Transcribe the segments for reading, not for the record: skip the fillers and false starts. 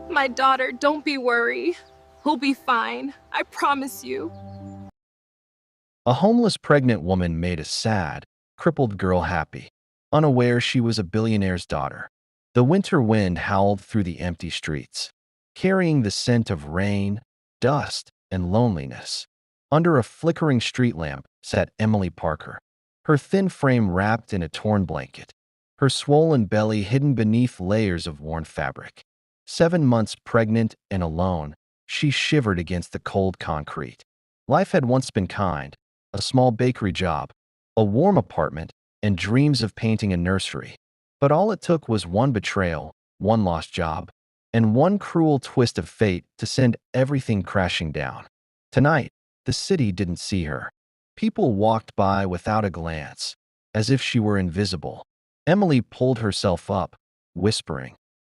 My daughter, don't be worried. He'll be fine. I promise you. A homeless pregnant woman made a sad, crippled girl happy, unaware she was a billionaire's daughter. The winter wind howled through the empty streets, carrying the scent of rain, dust, and loneliness. Under a flickering street lamp sat Emily Parker, her thin frame wrapped in a torn blanket, her swollen belly hidden beneath layers of worn fabric. 7 months pregnant and alone, she shivered against the cold concrete. Life had once been kind, a small bakery job, a warm apartment, and dreams of painting a nursery. But all it took was one betrayal, one lost job, and one cruel twist of fate to send everything crashing down. Tonight, the city didn't see her. People walked by without a glance, as if she were invisible. Emily pulled herself up, whispering,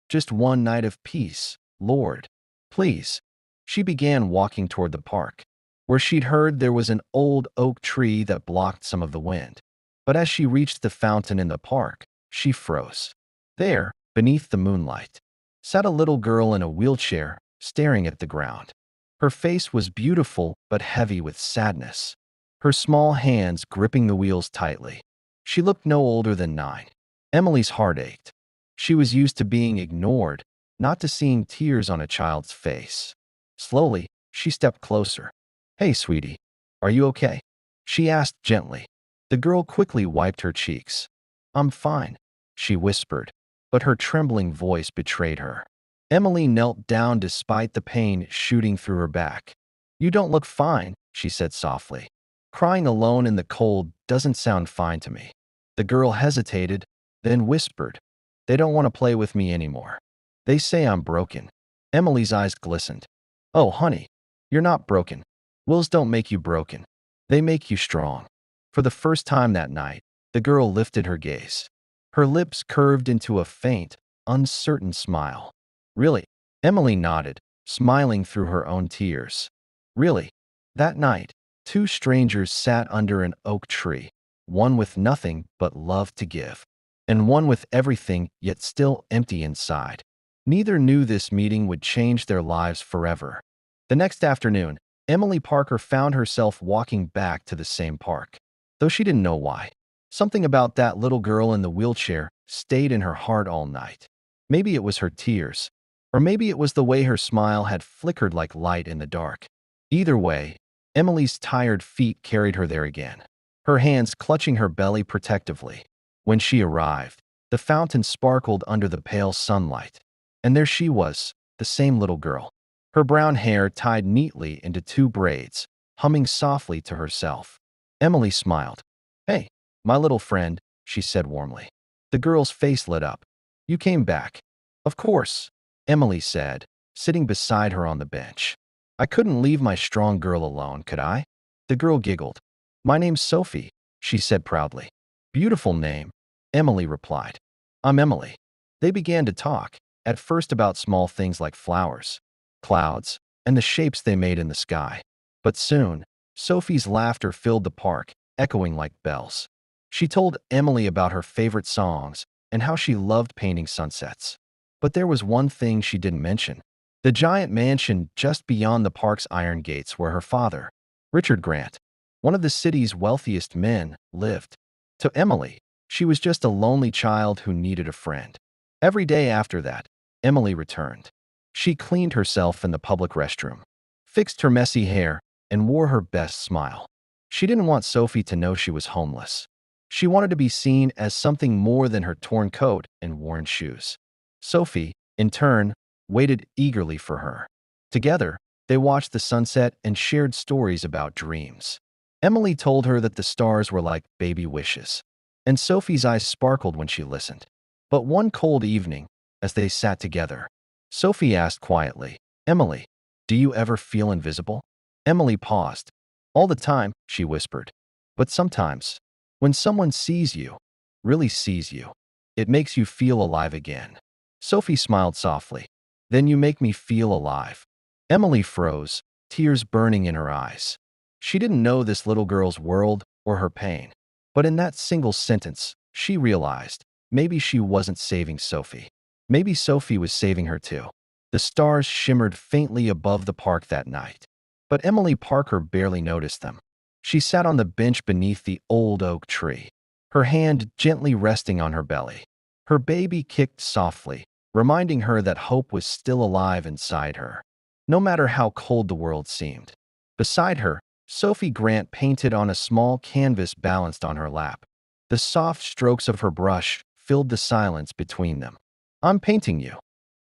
"Just one night of peace, Lord. Please." She began walking toward the park, where she'd heard there was an old oak tree that blocked some of the wind. But as she reached the fountain in the park, she froze. There, beneath the moonlight, sat a little girl in a wheelchair, staring at the ground. Her face was beautiful but heavy with sadness, her small hands gripping the wheels tightly. She looked no older than 9. Emily's heart ached. She was used to being ignored, not to seeing tears on a child's face. Slowly, she stepped closer. "Hey, sweetie, are you okay?" she asked gently. The girl quickly wiped her cheeks. "I'm fine," she whispered, but her trembling voice betrayed her. Emily knelt down despite the pain shooting through her back. "You don't look fine," she said softly. "Crying alone in the cold doesn't sound fine to me." The girl hesitated, then whispered, "They don't want to play with me anymore. They say I'm broken." Emily's eyes glistened. "Oh, honey, you're not broken. Wills don't make you broken. They make you strong." For the first time that night, the girl lifted her gaze. Her lips curved into a faint, uncertain smile. "Really?" Emily nodded, smiling through her own tears. "Really?" That night, two strangers sat under an oak tree, one with nothing but love to give, and one with everything yet still empty inside. Neither knew this meeting would change their lives forever. The next afternoon, Emily Parker found herself walking back to the same park, though she didn't know why. Something about that little girl in the wheelchair stayed in her heart all night. Maybe it was her tears, or maybe it was the way her smile had flickered like light in the dark. Either way, Emily's tired feet carried her there again, her hands clutching her belly protectively. When she arrived, the fountain sparkled under the pale sunlight, and there she was, the same little girl, her brown hair tied neatly into 2 braids, humming softly to herself. Emily smiled. "Hey, my little friend," she said warmly. The girl's face lit up. "You came back." "Of course," Emily said, sitting beside her on the bench. "I couldn't leave my strong girl alone, could I?" The girl giggled. "My name's Sophie," she said proudly. "Beautiful name," Emily replied. "I'm Emily." They began to talk, at first about small things like flowers, clouds, and the shapes they made in the sky. But soon, Sophie's laughter filled the park, echoing like bells. She told Emily about her favorite songs and how she loved painting sunsets. But there was one thing she didn't mention: the giant mansion just beyond the park's iron gates where her father, Richard Grant, one of the city's wealthiest men, lived. To Emily, she was just a lonely child who needed a friend. Every day after that, Emily returned. She cleaned herself in the public restroom, fixed her messy hair, and wore her best smile. She didn't want Sophie to know she was homeless. She wanted to be seen as something more than her torn coat and worn shoes. Sophie, in turn, waited eagerly for her. Together, they watched the sunset and shared stories about dreams. Emily told her that the stars were like baby wishes, and Sophie's eyes sparkled when she listened. But one cold evening, as they sat together, Sophie asked quietly, "Emily, do you ever feel invisible?" Emily paused. "All the time," she whispered. "But sometimes, when someone sees you, really sees you, it makes you feel alive again." Sophie smiled softly. "Then you make me feel alive." Emily froze, tears burning in her eyes. She didn't know this little girl's world or her pain, but in that single sentence, she realized Maybe she wasn't saving Sophie. Maybe Sophie was saving her too. The stars shimmered faintly above the park that night. But Emily Parker barely noticed them. She sat on the bench beneath the old oak tree, her hand gently resting on her belly. Her baby kicked softly, reminding her that hope was still alive inside her, no matter how cold the world seemed. Beside her, Sophie Grant painted on a small canvas balanced on her lap. The soft strokes of her brush filled the silence between them. "I'm painting you,"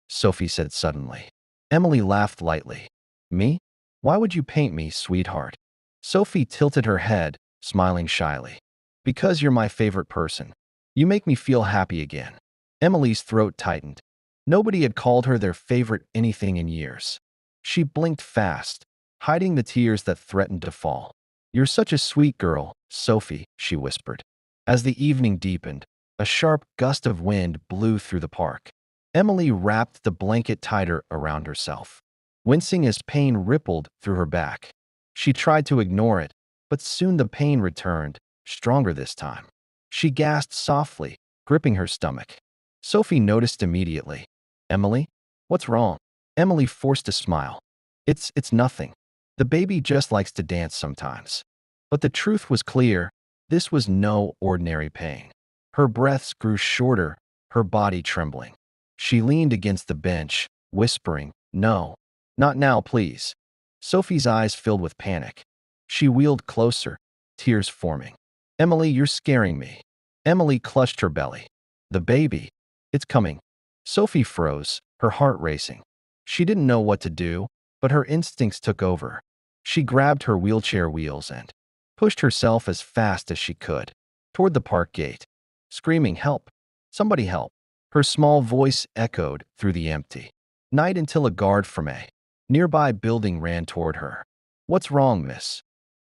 Sophie said suddenly. Emily laughed lightly. "Me? Why would you paint me, sweetheart?" Sophie tilted her head, smiling shyly. "Because you're my favorite person. You make me feel happy again." Emily's throat tightened. Nobody had called her their favorite anything in years. She blinked fast, hiding the tears that threatened to fall. "You're such a sweet girl, Sophie," she whispered. As the evening deepened, a sharp gust of wind blew through the park. Emily wrapped the blanket tighter around herself, wincing as pain rippled through her back. She tried to ignore it, but soon the pain returned, stronger this time. She gasped softly, gripping her stomach. Sophie noticed immediately. "Emily? What's wrong?" Emily forced a smile. It's nothing. The baby just likes to dance sometimes." But the truth was clear. This was no ordinary pain. Her breaths grew shorter, her body trembling. She leaned against the bench, whispering, "No, not now, please." Sophie's eyes filled with panic. She wheeled closer, tears forming. "Emily, you're scaring me." Emily clutched her belly. "The baby. It's coming." Sophie froze, her heart racing. She didn't know what to do, but her instincts took over. She grabbed her wheelchair wheels and pushed herself as fast as she could toward the park gate, screaming, "Help! Somebody help!" Her small voice echoed through the empty night until a guard from a nearby building ran toward her. "What's wrong, miss?"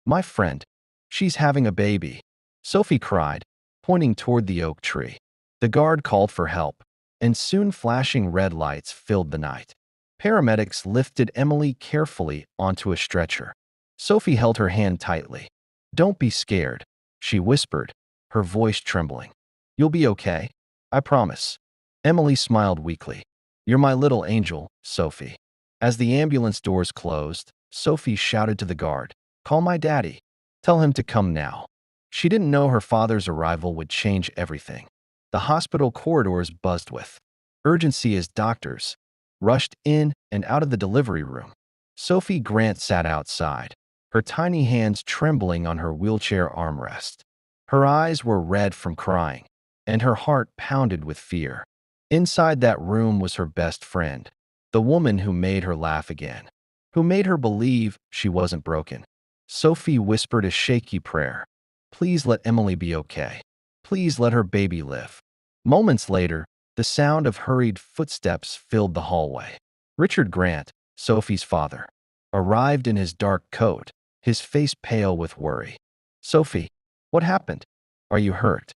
"My friend. She's having a baby," Sophie cried, pointing toward the oak tree. The guard called for help, and soon flashing red lights filled the night. Paramedics lifted Emily carefully onto a stretcher. Sophie held her hand tightly. "Don't be scared," she whispered, her voice trembling. "You'll be okay. I promise." Emily smiled weakly. "You're my little angel, Sophie." As the ambulance doors closed, Sophie shouted to the guard, "Call my daddy. Tell him to come now." She didn't know her father's arrival would change everything. The hospital corridors buzzed with urgency as doctors rushed in and out of the delivery room. Sophie Grant sat outside, her tiny hands trembling on her wheelchair armrest. Her eyes were red from crying, and her heart pounded with fear. Inside that room was her best friend, the woman who made her laugh again, who made her believe she wasn't broken. Sophie whispered a shaky prayer. "Please let Emily be okay. Please let her baby live." Moments later, the sound of hurried footsteps filled the hallway. Richard Grant, Sophie's father, arrived in his dark coat, his face pale with worry. "Sophie, what happened? Are you hurt?"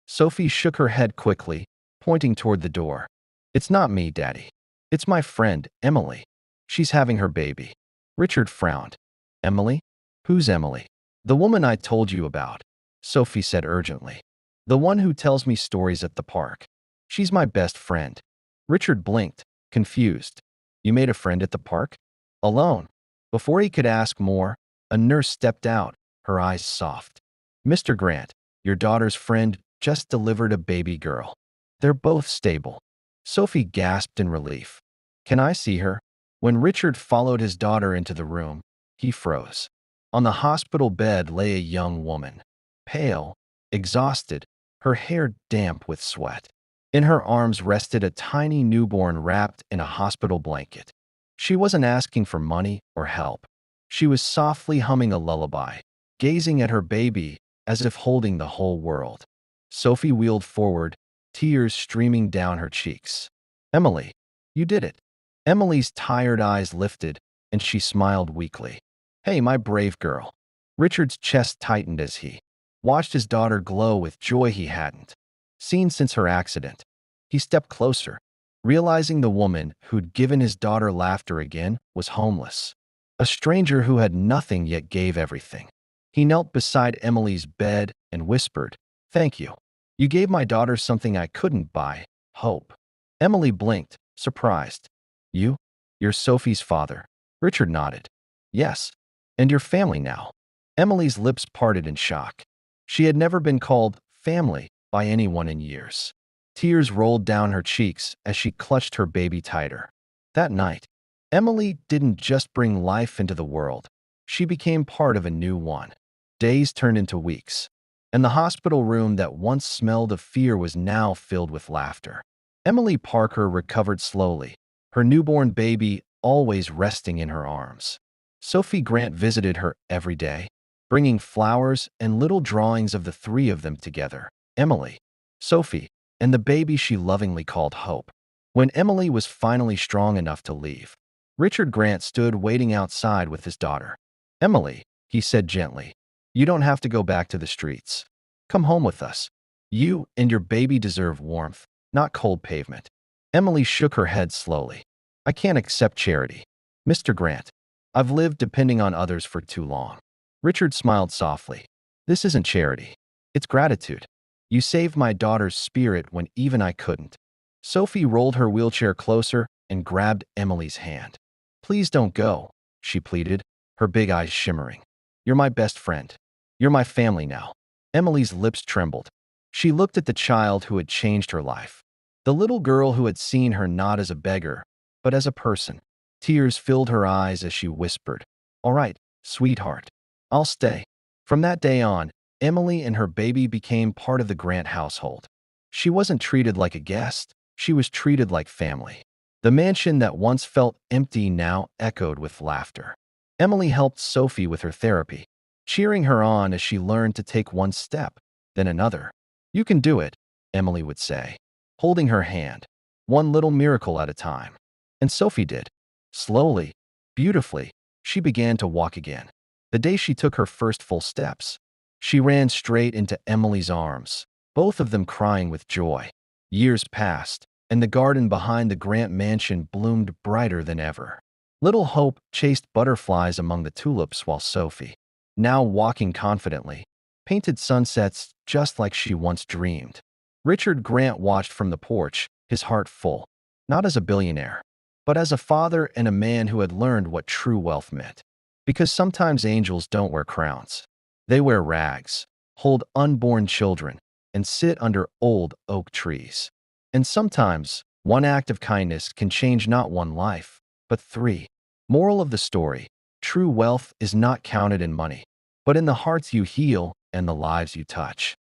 Sophie shook her head quickly, pointing toward the door. "It's not me, Daddy. It's my friend, Emily. She's having her baby." Richard frowned. "Emily? Who's Emily?" "The woman I told you about," Sophie said urgently. "The one who tells me stories at the park. She's my best friend." Richard blinked, confused. "You made a friend at the park? Alone?" Before he could ask more, a nurse stepped out, her eyes soft. "Mr. Grant, your daughter's friend just delivered a baby girl. They're both stable." Sophie gasped in relief. "Can I see her?" When Richard followed his daughter into the room, he froze. On the hospital bed lay a young woman, pale, exhausted, her hair damp with sweat. In her arms rested a tiny newborn wrapped in a hospital blanket. She wasn't asking for money or help. She was softly humming a lullaby, gazing at her baby as if holding the whole world. Sophie wheeled forward, tears streaming down her cheeks. "Emily, you did it." Emily's tired eyes lifted, and she smiled weakly. "Hey, my brave girl." Richard's chest tightened as he watched his daughter glow with joy he hadn't seen since her accident. He stepped closer, realizing the woman who'd given his daughter laughter again was homeless. A stranger who had nothing yet gave everything. He knelt beside Emily's bed and whispered, "Thank you." You gave my daughter something I couldn't buy, hope. Emily blinked, surprised. You? You're Sophie's father. Richard nodded. Yes, and your family now. Emily's lips parted in shock. She had never been called family by anyone in years. Tears rolled down her cheeks as she clutched her baby tighter. That night, Emily didn't just bring life into the world. She became part of a new one. Days turned into weeks, and the hospital room that once smelled of fear was now filled with laughter. Emily Parker recovered slowly, her newborn baby always resting in her arms. Sophie Grant visited her every day, bringing flowers and little drawings of the three of them together, Emily, Sophie, and the baby she lovingly called Hope. When Emily was finally strong enough to leave, Richard Grant stood waiting outside with his daughter. Emily, he said gently, you don't have to go back to the streets. Come home with us. You and your baby deserve warmth, not cold pavement. Emily shook her head slowly. I can't accept charity. Mr. Grant, I've lived depending on others for too long. Richard smiled softly. This isn't charity. It's gratitude. You saved my daughter's spirit when even I couldn't. Sophie rolled her wheelchair closer and grabbed Emily's hand. Please don't go, she pleaded, her big eyes shimmering. You're my best friend. You're my family now. Emily's lips trembled. She looked at the child who had changed her life. The little girl who had seen her not as a beggar, but as a person. Tears filled her eyes as she whispered, All right, sweetheart. I'll stay. From that day on, Emily and her baby became part of the Grant household. She wasn't treated like a guest. She was treated like family. The mansion that once felt empty now echoed with laughter. Emily helped Sophie with her therapy, cheering her on as she learned to take one step, then another. You can do it, Emily would say, holding her hand, one little miracle at a time. And Sophie did. Slowly, beautifully, she began to walk again. The day she took her first full steps, she ran straight into Emily's arms, both of them crying with joy. Years passed, and the garden behind the Grant mansion bloomed brighter than ever. Little Hope chased butterflies among the tulips while Sophie, now walking confidently, painted sunsets just like she once dreamed. Richard Grant watched from the porch, his heart full, not as a billionaire, but as a father and a man who had learned what true wealth meant. Because sometimes angels don't wear crowns. They wear rags, hold unborn children, and sit under old oak trees. And sometimes, one act of kindness can change not one life, but three. Moral of the story, true wealth is not counted in money, but in the hearts you heal and the lives you touch.